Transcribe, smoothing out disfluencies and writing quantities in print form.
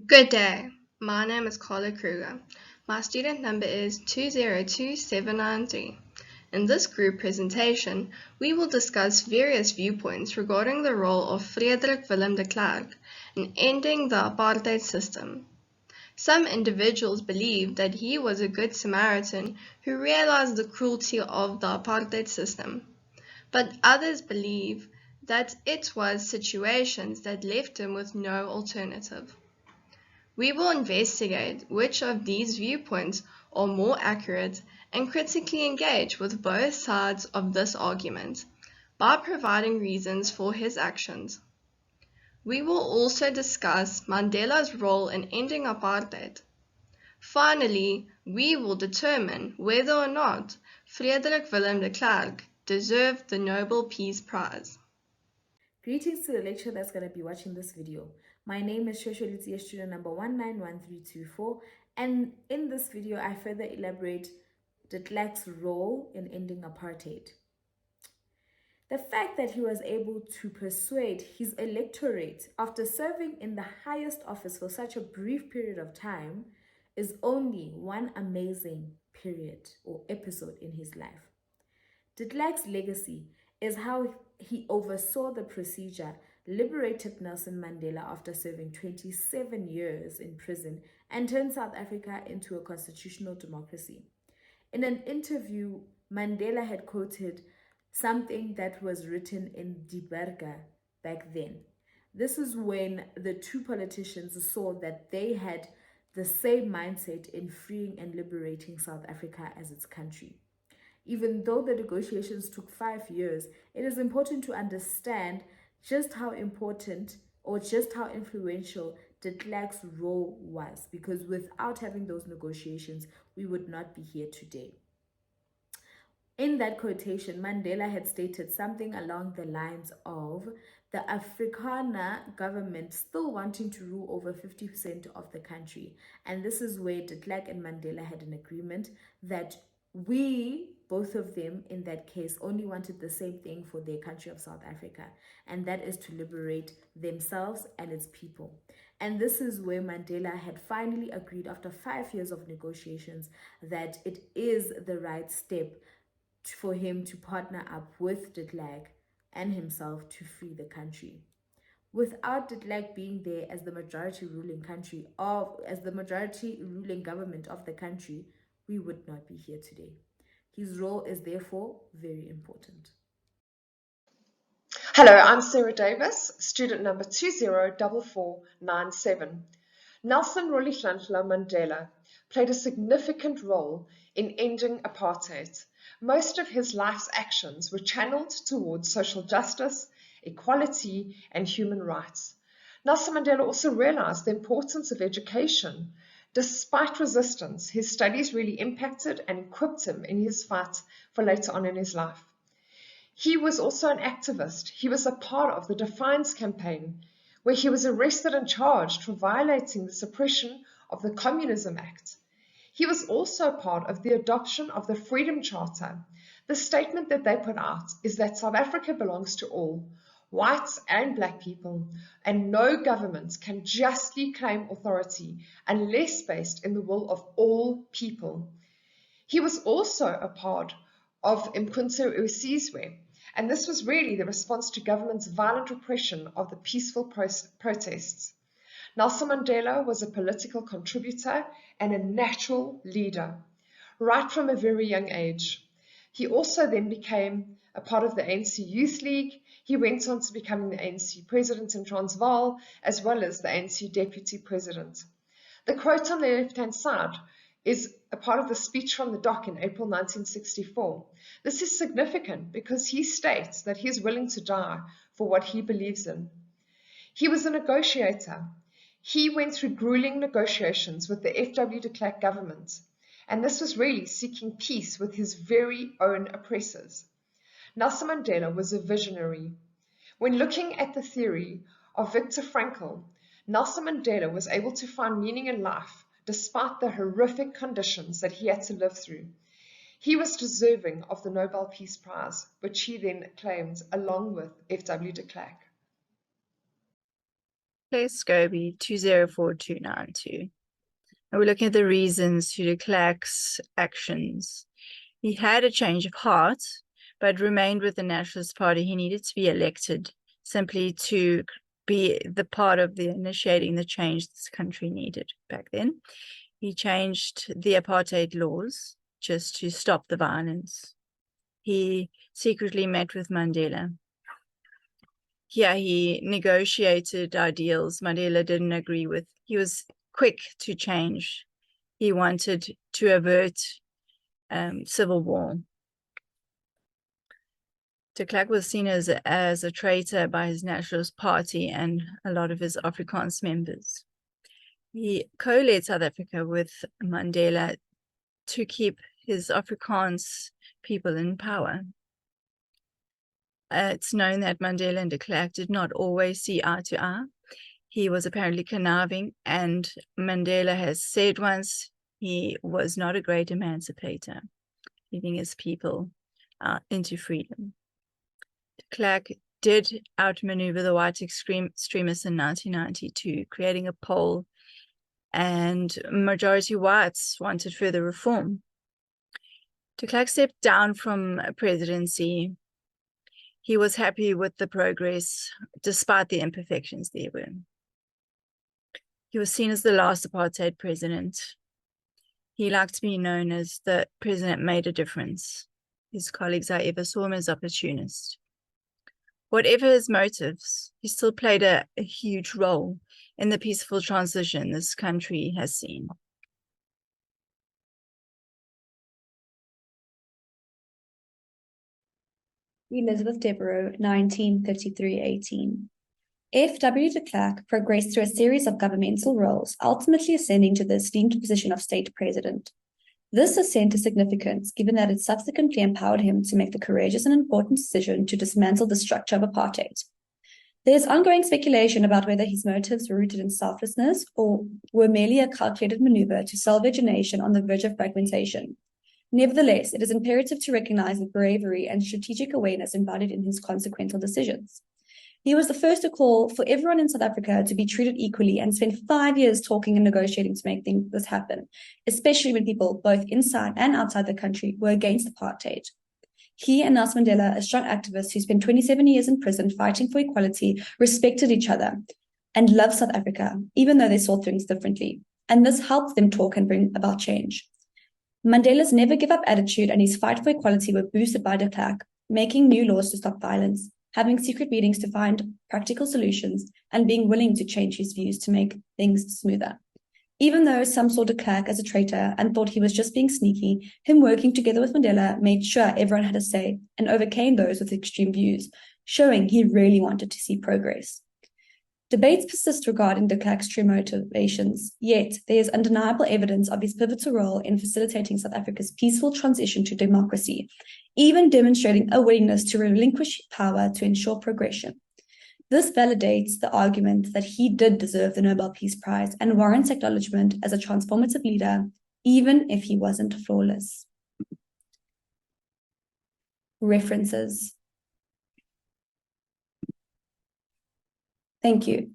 Good day. My name is Carla Kruger. My student number is 202793. In this group presentation, we will discuss various viewpoints regarding the role of Frederik Willem de Klerk in ending the apartheid system. Some individuals believe that he was a good Samaritan who realized the cruelty of the apartheid system, but others believe that it was situations that left him with no alternative. We will investigate which of these viewpoints are more accurate and critically engage with both sides of this argument by providing reasons for his actions. We will also discuss Mandela's role in ending apartheid. Finally, we will determine whether or not Frederik Willem de Klerk deserved the Nobel Peace Prize. Greetings to the lecturer that's going to be watching this video. My name is Shosho Lutia, student number 191324, and in this video I further elaborate de Klerk's role in ending apartheid. The fact that he was able to persuade his electorate after serving in the highest office for such a brief period of time is only one amazing period or episode in his life. De Klerk's legacy is how he oversaw the procedure, liberated Nelson Mandela after serving 27 years in prison, and turned South Africa into a constitutional democracy. In an interview, Mandela had quoted something that was written in Die Burger back then. This is when the two politicians saw that they had the same mindset in freeing and liberating South Africa as its country. Even though the negotiations took 5 years, it is important to understand just how important or just how influential de Klerk's role was, because without having those negotiations, we would not be here today. In that quotation, Mandela had stated something along the lines of the Afrikaner government still wanting to rule over 50% of the country. And this is where de Klerk and Mandela had an agreement that both of them in that case, only wanted the same thing for their country of South Africa, and that is to liberate themselves and its people. And this is where Mandela had finally agreed after 5 years of negotiations that it is the right step for him to partner up with de Klerk and himself to free the country. Without de Klerk being there as the majority ruling government of the country, we would not be here today. His role is therefore very important. Hello, I'm Sarah Davis, student number 204497. Nelson Rolihlahla Mandela played a significant role in ending apartheid. Most of his life's actions were channeled towards social justice, equality, and human rights. Nelson Mandela also realized the importance of education. Despite resistance, his studies really impacted and equipped him in his fight for later on in his life. He was also an activist. He was a part of the Defiance campaign, where he was arrested and charged for violating the suppression of the Communism Act. He was also part of the adoption of the Freedom Charter. The statement that they put out is that South Africa belongs to all, whites and black people, and no government can justly claim authority unless based in the will of all people. He was also a part of Umkhonto weSizwe, and this was really the response to government's violent repression of the peaceful protests. Nelson Mandela was a political contributor and a natural leader, right from a very young age. He also then became a part of the ANC Youth League. He went on to becoming the ANC president in Transvaal, as well as the ANC deputy president. The quote on the left-hand side is a part of the speech from the doc in April 1964. This is significant because he states that he is willing to die for what he believes in. He was a negotiator. He went through grueling negotiations with the F.W. de Klerk government, and this was really seeking peace with his very own oppressors. Nelson Mandela was a visionary. When looking at the theory of Viktor Frankl, Nelson Mandela was able to find meaning in life despite the horrific conditions that he had to live through. He was deserving of the Nobel Peace Prize, which he then claimed along with F.W. de Klerk. Place Scobie 204292. And we're looking at the reasons to de Klerk's actions. He had a change of heart, but remained with the Nationalist Party. He needed to be elected simply to be the part of the initiating the change this country needed back then. He changed the apartheid laws just to stop the violence. He secretly met with Mandela. Here he negotiated ideals Mandela didn't agree with. He was quick to change. He wanted to avert civil war. De Klerk was seen as a traitor by his Nationalist Party and a lot of his Afrikaans members. He co-led South Africa with Mandela to keep his Afrikaans people in power. It's known that Mandela and de Klerk did not always see eye to eye. He was apparently conniving, and Mandela has said once he was not a great emancipator, leading his people into freedom. De Klerk did outmaneuver the white extremists in 1992, creating a poll, and majority whites wanted further reform. De Klerk stepped down from presidency. He was happy with the progress, despite the imperfections there were. He was seen as the last apartheid president. He liked to be known as the president made a difference. His colleagues, however, saw him as opportunist. Whatever his motives, he still played a huge role in the peaceful transition this country has seen. Elizabeth Devereux, 1933-18. F.W. de Klerk progressed through a series of governmental roles, ultimately ascending to the esteemed position of state president. This ascent is significant, given that it subsequently empowered him to make the courageous and important decision to dismantle the structure of apartheid. There is ongoing speculation about whether his motives were rooted in selflessness or were merely a calculated maneuver to salvage a nation on the verge of fragmentation. Nevertheless, it is imperative to recognize the bravery and strategic awareness embodied in his consequential decisions. He was the first to call for everyone in South Africa to be treated equally and spent 5 years talking and negotiating to make this happen, especially when people both inside and outside the country were against apartheid. He and Nelson Mandela, a strong activist who spent 27 years in prison fighting for equality, respected each other and loved South Africa, even though they saw things differently. And this helped them talk and bring about change. Mandela's never give up attitude and his fight for equality were boosted by de Klerk, making new laws to stop violence, having secret meetings to find practical solutions, and being willing to change his views to make things smoother. Even though some saw de Klerk as a traitor and thought he was just being sneaky, him working together with Mandela made sure everyone had a say and overcame those with extreme views, showing he really wanted to see progress. Debates persist regarding de Klerk's true motivations, yet there is undeniable evidence of his pivotal role in facilitating South Africa's peaceful transition to democracy, even demonstrating a willingness to relinquish power to ensure progression. This validates the argument that he did deserve the Nobel Peace Prize and warrants acknowledgement as a transformative leader, even if he wasn't flawless. References. Thank you.